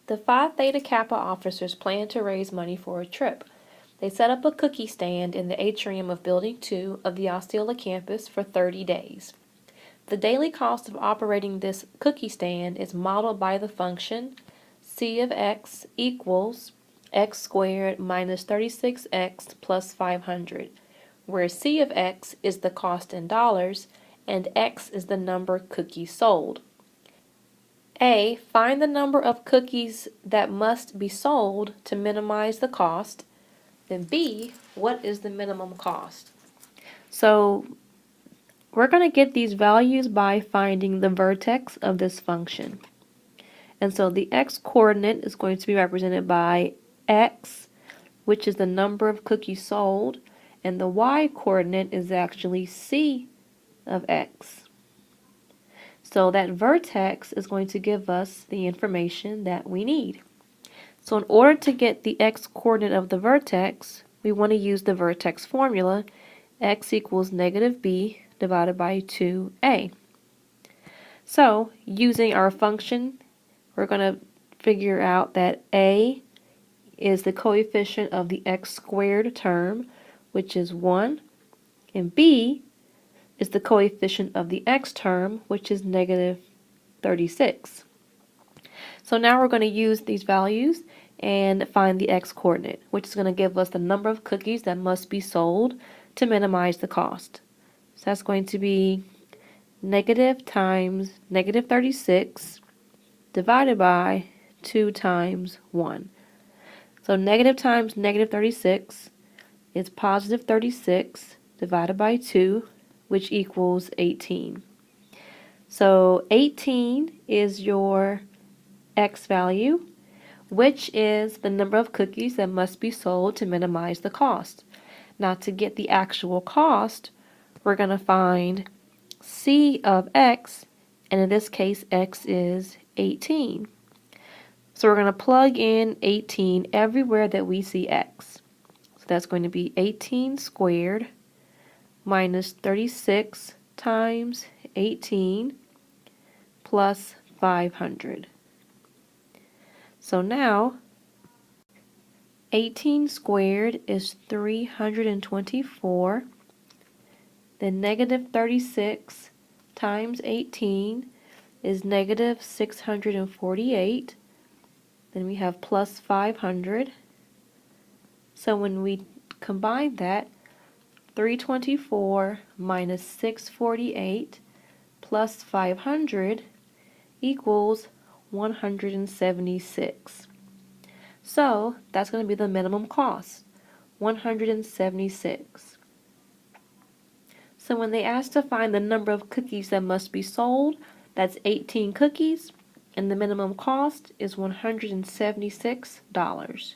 The Phi Theta Kappa officers plan to raise money for a trip. They set up a cookie stand in the atrium of Building 2 of the Osceola campus for 30 days. The daily cost of operating this cookie stand is modeled by the function c of x equals x squared minus 36x plus 500, where c of x is the cost in dollars and x is the number of cookies sold. A. Find the number of cookies that must be sold to minimize the cost. Then B. What is the minimum cost? So we're going to get these values by finding the vertex of this function. And so the x-coordinate is going to be represented by x, which is the number of cookies sold, and the y-coordinate is actually c of x. So that vertex is going to give us the information that we need. So in order to get the x-coordinate of the vertex, we want to use the vertex formula, x equals negative b divided by 2a. So using our function, we're going to figure out that a is the coefficient of the x squared term, which is 1, and b is the coefficient of the x term, which is negative 36. So now we're going to use these values and find the x-coordinate, which is going to give us the number of cookies that must be sold to minimize the cost. So that's going to be negative times negative 36 divided by 2 times 1. So negative times negative 36 is positive 36 divided by 2, which equals 18. So 18 is your x value, which is the number of cookies that must be sold to minimize the cost. Now to get the actual cost, we're going to find c of x, and in this case x is 18. So we're going to plug in 18 everywhere that we see x. So that's going to be 18 squared minus 36 times 18 plus 500. So now 18 squared is 324. Then negative 36 times 18 is negative 648. Then we have plus 500. So when we combine that, 324 minus 648 plus 500 equals 176. So that's going to be the minimum cost, 176. So when they ask to find the number of cookies that must be sold, that's 18 cookies, and the minimum cost is $176.